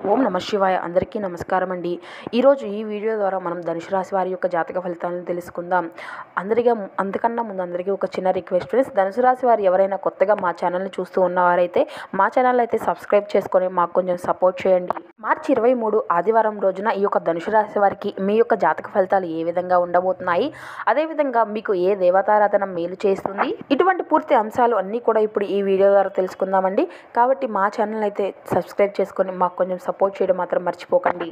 ఓం నమ శివాయ. అందరికీ నమస్కారం అండి. ఈరోజు ఈ వీడియో ద్వారా మనం ధనుసు రాశి వారి యొక్క జాతక ఫలితాలను తెలుసుకుందాం. అంతకన్నా ముందు అందరికీ ఒక చిన్న రిక్వెస్ట్ ఫ్రెండ్స్. ధనుసు రాశి వారు ఎవరైనా కొత్తగా మా ఛానల్ని చూస్తూ ఉన్నవారైతే మా ఛానల్ అయితే సబ్స్క్రైబ్ చేసుకొని మాకు కొంచెం సపోర్ట్ చేయండి. మార్చి 23 ఆదివారం రోజున ఈ యొక్క ధనుసు రాశి వారికి మీ యొక్క జాతక ఫలితాలు ఏ విధంగా ఉండబోతున్నాయి, అదేవిధంగా మీకు ఏ దేవతారాధన మేలు చేస్తుంది, ఇటువంటి పూర్తి అంశాలు అన్నీ కూడా ఇప్పుడు ఈ వీడియో ద్వారా తెలుసుకుందామండి. కాబట్టి మా ఛానల్ అయితే సబ్స్క్రైబ్ చేసుకొని మాకు కొంచెం సపోర్ట్ చేయడం మాత్రం మర్చిపోకండి.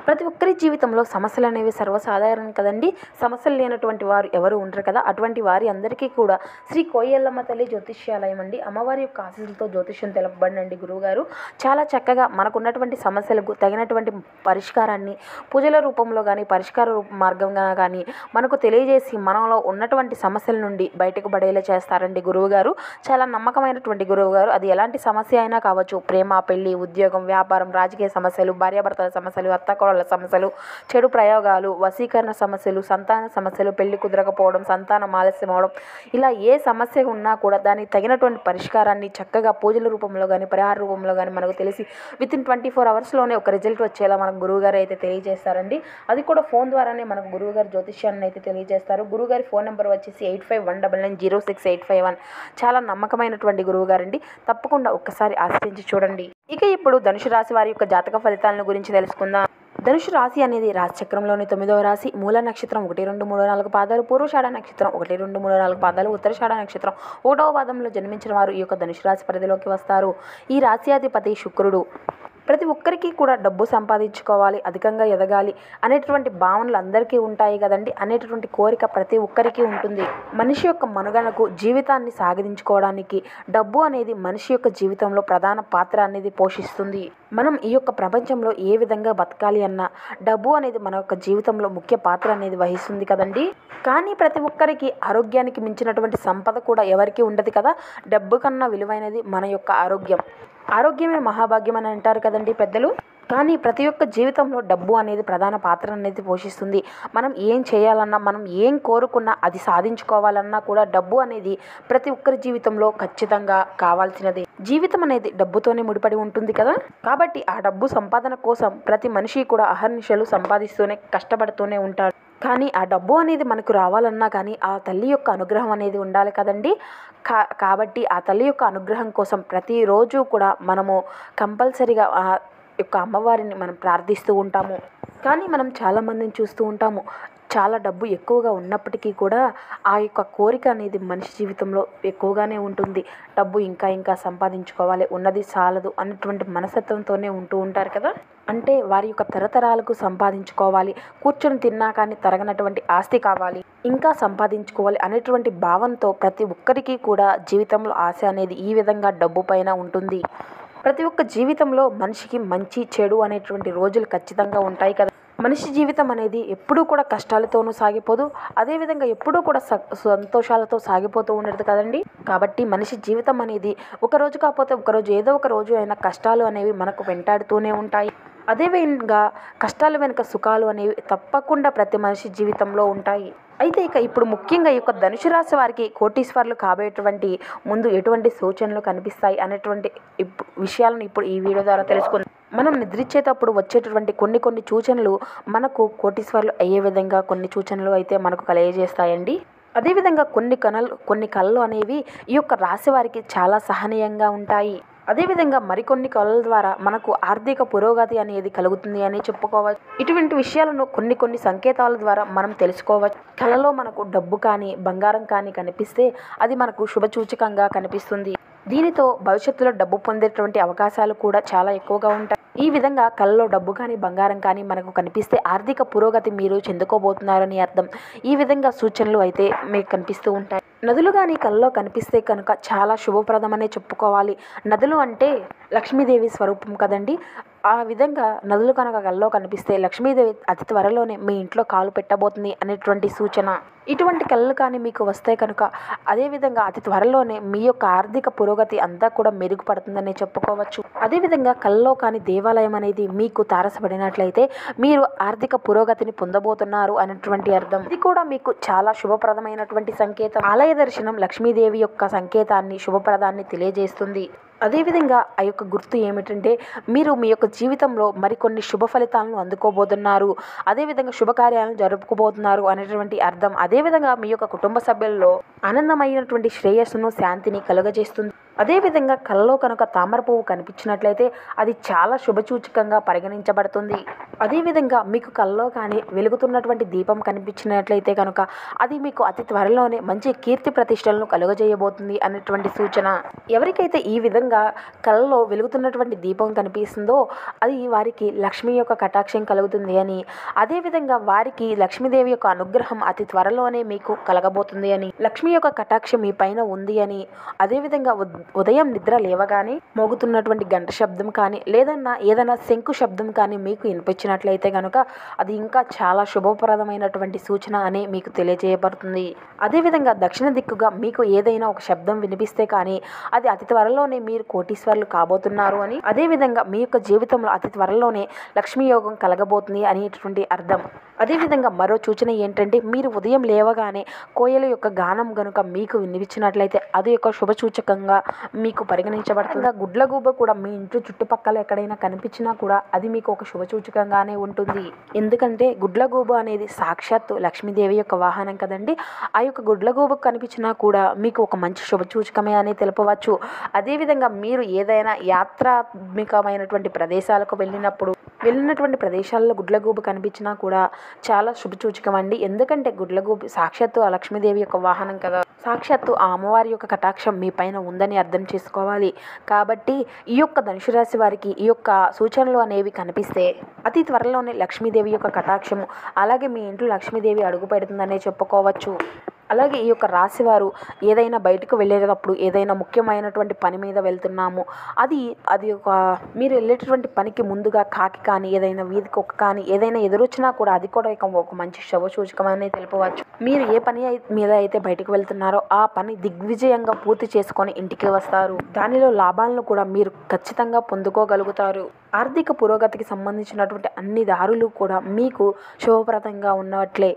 ప్రతి ఒక్కరి జీవితంలో సమస్యలు అనేవి సర్వసాధారణం కదండి. సమస్యలు లేనటువంటి వారు ఎవరు ఉండరు కదా. అటువంటి వారి అందరికీ కూడా శ్రీ కోయల్లమ్మ తల్లి జ్యోతిష్యాలయం అండి, అమ్మవారి యొక్క ఆశీస్సులతో జ్యోతిష్యం తెలుపబడినండి గురువుగారు. చాలా చక్కగా మనకున్నటువంటి సమస్యలకు తగినటువంటి పరిష్కారాన్ని పూజల రూపంలో కానీ పరిష్కార మార్గంగా కానీ మనకు తెలియజేసి మనలో ఉన్నటువంటి సమస్యల నుండి బయటకు పడేలా చేస్తారండి గురువుగారు. చాలా నమ్మకమైనటువంటి గురువుగారు. అది ఎలాంటి సమస్య అయినా కావచ్చు. ప్రేమ, పెళ్లి, ఉద్యోగం, వ్యాపారం, రాజకీయ సమస్యలు, భార్యాభర్తల సమస్యలు, అత్తకోడళ్ళ సమస్యలు, చెడు ప్రయోగాలు, వశీకరణ సమస్యలు, సంతాన సమస్యలు, పెళ్లి కుదరకపోవడం, సంతానం ఆలస్యం అవడం, ఇలా ఏ సమస్య ఉన్నా కూడా దానికి తగినటువంటి పరిష్కారాన్ని చక్కగా పూజల రూపంలో కానీ పరిహార రూపంలో కానీ మనకు తెలిసి వితిన్ 24 అవర్స్లోనే ఒక రిజల్ట్ వచ్చేలా మనకు గురువుగారు అయితే తెలియజేస్తారండి. అది కూడా ఫోన్ ద్వారానే మనకు గురువుగారు జ్యోతిష్యాన్ని అయితే తెలియజేస్తారు. గురువుగారి ఫోన్ నెంబర్ వచ్చేసి 8519906851. చాలా నమ్మకమైనటువంటి గురువుగారండి. తప్పకుండా ఒక్కసారి ఆశ్రయించి చూడండి. ఇక ఇప్పుడు ధనుసు రాశి వారి యొక్క జాతక ఫలితాలను గురించి తెలుసుకుందాం. ధనుసు రాశి అనేది రాశి చక్రంలోని 9వ రాశి. మూల నక్షత్రం 1, 2, 3, 4 పాదాలు, పూర్వషాఢ నక్షత్రం 1, 2, 3, 4 పాదాలు, ఉత్తరాషాఢ నక్షత్రం 1వ పాదంలో జన్మించిన వారు ఈ యొక్క ధనుసు రాశి పరిధిలోకి వస్తారు. ఈ రాశ్యాధిపతి శుక్రుడు. ప్రతి ఒక్కరికి కూడా డబ్బు సంపాదించుకోవాలి, అధికంగా ఎదగాలి అనేటువంటి భావనలు అందరికీ ఉంటాయి కదండి. అనేటటువంటి కోరిక ప్రతి ఒక్కరికి ఉంటుంది. మనిషి యొక్క మనుగడకు, జీవితాన్ని సాగించుకోవడానికి డబ్బు అనేది మనిషి యొక్క జీవితంలో ప్రధాన పాత్ర అనేది పోషిస్తుంది. మనం ఈ యొక్క ప్రపంచంలో ఏ విధంగా బతకాలి అన్నా డబ్బు అనేది మన యొక్క జీవితంలో ముఖ్య పాత్ర అనేది వహిస్తుంది కదండి. కానీ ప్రతి ఒక్కరికి ఆరోగ్యానికి మించినటువంటి సంపద కూడా ఎవరికి ఉండదు కదా. డబ్బు కన్నా విలువైనది మన యొక్క ఆరోగ్యం. ఆరోగ్యమే మహాభాగ్యం అని అంటారు కదండి పెద్దలు. కానీ ప్రతి ఒక్క జీవితంలో డబ్బు అనేది ప్రధాన పాత్ర అనేది పోషిస్తుంది. మనం ఏం చేయాలన్నా, మనం ఏం కోరుకున్నా, అది సాధించుకోవాలన్నా కూడా డబ్బు అనేది ప్రతి ఒక్కరి జీవితంలో ఖచ్చితంగా కావాల్సినది. జీవితం అనేది డబ్బుతోనే ముడిపడి ఉంటుంది కదా. కాబట్టి ఆ డబ్బు సంపాదన కోసం ప్రతి మనిషి కూడా అహర్నిశలు సంపాదిస్తూనే కష్టపడుతూనే ఉంటాడు. కానీ ఆ డబ్బు అనేది మనకు రావాలన్నా కానీ ఆ తల్లి యొక్క అనుగ్రహం అనేది ఉండాలి కదండి. కాబట్టి ఆ తల్లి యొక్క అనుగ్రహం కోసం ప్రతిరోజు కూడా మనము కంపల్సరీగా ఆ యొక్క అమ్మవారిని మనం ప్రార్థిస్తూ ఉంటాము. కానీ మనం చాలామందిని చూస్తూ ఉంటాము, చాలా డబ్బు ఎక్కువగా ఉన్నప్పటికీ కూడా ఆ యొక్క కోరిక అనేది మనిషి జీవితంలో ఎక్కువగానే ఉంటుంది. డబ్బు ఇంకా ఇంకా సంపాదించుకోవాలి, ఉన్నది చాలదు అన్నటువంటి మనస్తత్వంతోనే ఉంటూ ఉంటారు కదా. అంటే వారి యొక్క తరతరాలకు సంపాదించుకోవాలి, కూర్చొని తిన్నా కానీ తరగనటువంటి ఆస్తి కావాలి, ఇంకా సంపాదించుకోవాలి అనేటువంటి భావంతో ప్రతి ఒక్కరికి కూడా జీవితంలో ఆశ అనేది ఈ విధంగా డబ్బు పైన ఉంటుంది. ప్రతి ఒక్క జీవితంలో మనిషికి మంచి చెడు అనేటువంటి రోజులు ఖచ్చితంగా ఉంటాయి కదా. మనిషి జీవితం అనేది ఎప్పుడూ కూడా కష్టాలతోనూ సాగిపోదు, అదేవిధంగా ఎప్పుడూ కూడా సంతోషాలతో సాగిపోతూ ఉండదు కదండి. కాబట్టి మనిషి జీవితం అనేది ఒకరోజు కాకపోతే ఒకరోజు ఏదో ఒక రోజు అయినా కష్టాలు అనేవి మనకు వెంటాడుతూనే ఉంటాయి. అదేవిధంగా కష్టాల వెనుక సుఖాలు అనేవి తప్పకుండా ప్రతి మనిషి జీవితంలో ఉంటాయి. అయితే ఇప్పుడు ముఖ్యంగా ఈ యొక్క ధనుసు రాశి వారికి కోటీశ్వర్లు కాబోయేటువంటి ముందు ఎటువంటి సూచనలు కనిపిస్తాయి అనేటువంటి విషయాలను ఇప్పుడు ఈ వీడియో ద్వారా తెలుసుకుందాం. మనం నిద్రించేటప్పుడు వచ్చేటటువంటి కొన్ని సూచనలు మనకు కోటీశ్వర్లు అయ్యే విధంగా కొన్ని సూచనలు అయితే మనకు కలిగజేస్తాయండి. అదేవిధంగా కొన్ని కళలు అనేవి ఈ యొక్క రాశి వారికి చాలా సహనీయంగా ఉంటాయి. అదేవిధంగా మరికొన్ని కళల ద్వారా మనకు ఆర్థిక పురోగతి అనేది కలుగుతుంది అని చెప్పుకోవచ్చు. ఇటువంటి విషయాలను కొన్ని సంకేతాల ద్వారా మనం తెలుసుకోవచ్చు. కళలో మనకు డబ్బు కానీ బంగారం కానీ కనిపిస్తే అది మనకు శుభసూచకంగా కనిపిస్తుంది. దీనితో భవిష్యత్తులో డబ్బు పొందేటువంటి అవకాశాలు కూడా చాలా ఎక్కువగా ఉంటాయి. ఈ విధంగా కళ్ళలో డబ్బు కానీ బంగారం కానీ మనకు కనిపిస్తే ఆర్థిక పురోగతి మీరు చెందుకోబోతున్నారని అర్థం. ఈ విధంగా సూచనలు అయితే మీకు కనిపిస్తూ ఉంటాయి. నదులు కానీ కళ్ళలో కనిపిస్తే కనుక చాలా శుభప్రదమనే చెప్పుకోవాలి. నదులు అంటే లక్ష్మీదేవి స్వరూపం కదండి. ఆ విధంగా నదులు కనుక కళ్ళలో కనిపిస్తే లక్ష్మీదేవి అతి త్వరలోనే మీ ఇంట్లో కాలు పెట్టబోతుంది అనేటువంటి సూచన. ఇటువంటి కళలు కానీ మీకు వస్తే కనుక అదేవిధంగా అతి త్వరలోనే మీ యొక్క ఆర్థిక పురోగతి అంతా కూడా మెరుగుపడుతుందనే చెప్పుకోవచ్చు. అదేవిధంగా కళ్ళలో కానీ దేవాలయం అనేది మీకు తారసపడినట్లయితే మీరు ఆర్థిక పురోగతిని పొందబోతున్నారు అనేటువంటి అర్థం. ఇది కూడా మీకు చాలా శుభప్రదమైనటువంటి సంకేతం. ఆలయ దర్శనం లక్ష్మీదేవి యొక్క సంకేతాన్ని, శుభప్రదాన్ని తెలియజేస్తుంది. అదేవిధంగా ఆ యొక్క గుర్తు ఏమిటంటే మీరు మీ యొక్క జీవితంలో మరికొన్ని శుభ ఫలితాలను అందుకోబోతున్నారు, అదేవిధంగా శుభకార్యాలను జరుపుకోబోతున్నారు అనేటువంటి అర్థం. అదేవిధంగా మీ యొక్క కుటుంబ సభ్యుల్లో ఆనందమైనటువంటి శ్రేయస్సును శాంతిని కలుగజేస్తుంది. అదేవిధంగా కలలో కనుక తామర పువ్వు కనిపించినట్లయితే అది చాలా శుభసూచకంగా పరిగణించబడుతుంది. అదేవిధంగా మీకు కలలో కానీ వెలుగుతున్నటువంటి దీపం కనిపించినట్లయితే కనుక అది మీకు అతి త్వరలోనే మంచి కీర్తి ప్రతిష్టలను కలుగజేయబోతుంది అనేటువంటి సూచన. ఎవరికైతే ఈ విధంగా కలలో వెలుగుతున్నటువంటి దీపం కనిపిస్తుందో అది వారికి లక్ష్మి యొక్క కటాక్షం కలుగుతుంది అని, అదేవిధంగా వారికి లక్ష్మీదేవి యొక్క అనుగ్రహం అతి త్వరలోనే మీకు కలగబోతుంది అని, లక్ష్మి యొక్క కటాక్షం మీ పైన ఉంది అని, అదేవిధంగా ఉదయం నిద్ర లేవగానే మోగుతున్నటువంటి గంట శబ్దం కానీ ఏదైనా శంకు శబ్దం కానీ మీకు వినిపించినట్లయితే కనుక అది ఇంకా చాలా శుభప్రదమైనటువంటి సూచన అని మీకు తెలియజేయబడుతుంది. అదేవిధంగా దక్షిణ దిక్కుగా మీకు ఏదైనా ఒక శబ్దం వినిపిస్తే కానీ అది అతి త్వరలోనే మీరు కోటీశ్వర్లు కాబోతున్నారు అని, అదేవిధంగా మీ యొక్క జీవితంలో అతి త్వరలోనే లక్ష్మీ యోగం కలగబోతుంది అనేటువంటి అర్థం. అదేవిధంగా మరో సూచన ఏంటంటే మీరు ఉదయం లేవగానే కోయల యొక్క గానం గనుక మీకు వినిపించినట్లయితే అది ఒక శుభసూచకంగా మీకు పరిగణించబడుతుంది. గుడ్లగూబ కూడా మీ ఇంటి చుట్టుపక్కల ఎక్కడైనా కనిపించినా కూడా అది మీకు ఒక శుభసూచకంగానే ఉంటుంది. ఎందుకంటే గుడ్లగూబ అనేది సాక్షాత్తు లక్ష్మీదేవి యొక్క వాహనం కదండి. ఆ యొక్క గుడ్లగూబ కనిపించినా కూడా మీకు ఒక మంచి శుభసూచకమే అని తెలుపవచ్చు. అదేవిధంగా మీరు ఏదైనా యాత్రాత్మకమైనటువంటి ప్రదేశాలకు వెళ్ళినటువంటి ప్రదేశాల్లో గుడ్లగూబ కనిపించినా కూడా చాలా శుభసూచకం అండి. ఎందుకంటే గుడ్లగూబ సాక్షాత్తు ఆ లక్ష్మీదేవి యొక్క వాహనం కదా, సాక్షాత్తు ఆ అమ్మవారి యొక్క కటాక్షం మీ పైన ఉందని అర్థం చేసుకోవాలి. కాబట్టి ఈ యొక్క ధనుసు రాశి వారికి ఈ యొక్క సూచనలు అనేవి కనిపిస్తే అతి త్వరలోనే లక్ష్మీదేవి యొక్క కటాక్షము, అలాగే మీ ఇంట్లో లక్ష్మీదేవి అడుగు పెడుతుందనే చెప్పుకోవచ్చు. అలాగే ఈ యొక్క రాశివారు ఏదైనా బయటకు వెళ్ళేటప్పుడు ఏదైనా ముఖ్యమైనటువంటి పని మీద వెళ్తున్నాము, అది ఒక మీరు వెళ్ళేటటువంటి పనికి ముందుగా కాకి కానీ ఏదైనా వీధి కుక్క కానీ ఏదైనా ఎదురొచ్చినా కూడా అది కూడా ఒక మంచి శుభసూచకమని తెలుపవచ్చు. మీరు ఏ పని మీద అయితే బయటకు వెళ్తున్నారో ఆ పని దిగ్విజయంగా పూర్తి చేసుకొని ఇంటికి వస్తారు. దానిలో లాభాలను కూడా మీరు ఖచ్చితంగా పొందుకోగలుగుతారు. ఆర్థిక పురోగతికి సంబంధించినటువంటి అన్ని దారులు కూడా మీకు శుభప్రదంగా ఉన్నట్లే.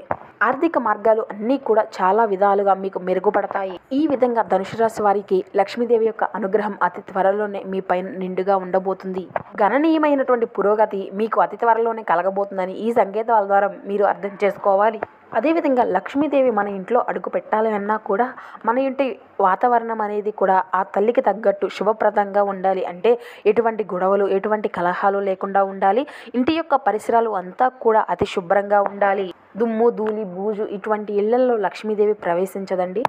ఆర్థిక మార్గాలు అన్నీ కూడా చాలా విధాలుగా మీకు మెరుగుపడతాయి. ఈ విధంగా ధనుసు రాశి వారికి లక్ష్మీదేవి యొక్క అనుగ్రహం అతి త్వరలోనే మీ పైన నిండుగా ఉండబోతుంది. గణనీయమైనటువంటి పురోగతి మీకు అతి త్వరలోనే కలగబోతుందని ఈ సంకేతాల ద్వారా మీరు అర్థం చేసుకోవాలి. అదేవిధంగా లక్ష్మీదేవి మన ఇంట్లో అడుగు పెట్టాలి అన్నా కూడా మన ఇంటి వాతావరణం అనేది కూడా ఆ తల్లికి తగ్గట్టు శుభప్రదంగా ఉండాలి. అంటే ఎటువంటి గొడవలు ఎటువంటి కలహాలు లేకుండా ఉండాలి. ఇంటి యొక్క పరిసరాలు అంతా కూడా అతి శుభ్రంగా ఉండాలి. దుమ్ము ధూళి బూజు ఇటువంటి ఇళ్లలో లక్ష్మీదేవి ప్రవేశించదండి.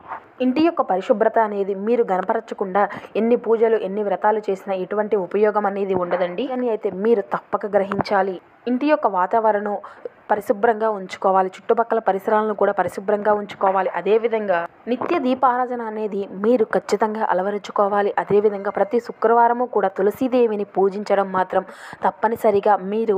ఇంటి యొక్క పరిశుభ్రత అనేది మీరు గనపరచకుండా ఎన్ని పూజలు ఎన్ని వ్రతాలు చేసినా ఎటువంటి ఉపయోగం అనేది ఉండదండి అని అయితే మీరు తప్పక గ్రహించాలి. ఇంటి యొక్క వాతావరణం పరిశుభ్రంగా ఉంచుకోవాలి. చుట్టుపక్కల పరిసరాలను కూడా పరిశుభ్రంగా ఉంచుకోవాలి. అదేవిధంగా నిత్య దీపారాధన అనేది మీరు ఖచ్చితంగా అలవరుచుకోవాలి. అదేవిధంగా శుక్రవారము కూడా తులసీదేవిని పూజించడం మాత్రం తప్పనిసరిగా మీరు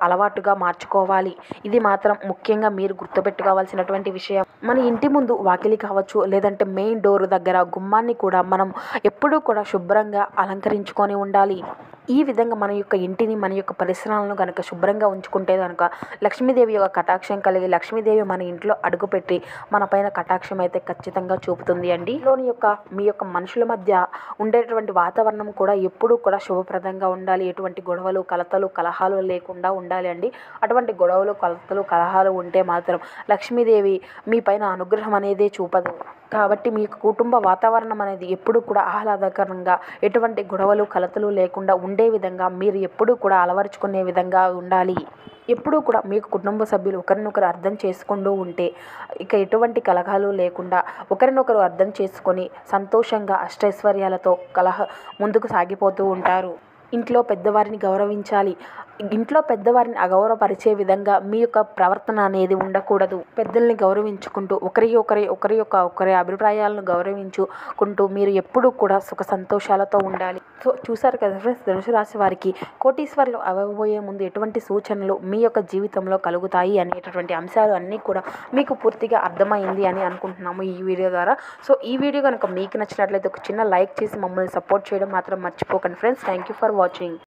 అలవాటుగా మార్చుకోవాలి. ఇది మాత్రం ముఖ్యంగా మీరు గుర్తుపెట్టుకోవాల్సినటువంటి విషయం. మన ఇంటి ముందు వాకిలి కావచ్చు, లేదంటే మెయిన్ డోర్ దగ్గర గుమ్మాన్ని కూడా మనం ఎప్పుడూ కూడా శుభ్రంగా అలంకరించుకొని ఉండాలి. ఈ విధంగా మన యొక్క ఇంటిని మన యొక్క పరిసరాలను కనుక శుభ్రంగా ఉంచుకుంటే కనుక లక్ష్మీదేవి యొక్క కటాక్షం కలిగి లక్ష్మీదేవి మన ఇంట్లో అడుగుపెట్టి మన పైన కటాక్షం అయితే ఖచ్చితంగా చూపుతుంది అండి. మీ యొక్క మనుషుల మధ్య ఉండేటువంటి వాతావరణం కూడా ఎప్పుడూ కూడా శుభప్రదంగా ఉండాలి. ఎటువంటి గొడవలు కలహాలు లేకుండా ఉండాలి అండి. అటువంటి గొడవలు కలహాలు ఉంటే మాత్రం లక్ష్మీదేవి మీ పైన అనుగ్రహం అనేది చూపదు. కాబట్టి మీ కుటుంబ వాతావరణం అనేది ఎప్పుడూ కూడా ఆహ్లాదకరంగా ఎటువంటి గొడవలు లేకుండా ఉండే విధంగా మీరు ఎప్పుడూ కూడా అలవరుచుకునే విధంగా ఉండాలి. ఎప్పుడూ కూడా మీకు కుటుంబ సభ్యులు ఒకరినొకరు అర్థం చేసుకుంటూ ఉంటే ఇక ఎటువంటి కలహాలు లేకుండా ఒకరినొకరు అర్థం చేసుకొని సంతోషంగా అష్టైశ్వర్యాలతో ముందుకు సాగిపోతూ ఉంటారు. ఇంట్లో పెద్దవారిని గౌరవించాలి. ఇంట్లో పెద్దవారిని అగౌరవపరిచే విధంగా మీ యొక్క ప్రవర్తన అనేది ఉండకూడదు. పెద్దల్ని గౌరవించుకుంటూ ఒకరి అభిప్రాయాలను గౌరవించుకుంటూ మీరు ఎప్పుడూ కూడా సుఖ సంతోషాలతో ఉండాలి. సో చూసారు కదా ఫ్రెండ్స్, ధనుసు రాశి వారికి కోటీశ్వర్లు అవ్వబోయే ముందు ఎటువంటి సూచనలు మీ యొక్క జీవితంలో కలుగుతాయి అనేటటువంటి అంశాలు అన్నీ కూడా మీకు పూర్తిగా అర్థమైంది అని అనుకుంటున్నాము ఈ వీడియో ద్వారా. సో ఈ వీడియో కనుక మీకు నచ్చినట్లయితే ఒక చిన్న లైక్ చేసి మమ్మల్ని సపోర్ట్ చేయడం మాత్రం మర్చిపోకండి friends. Thank you for watching.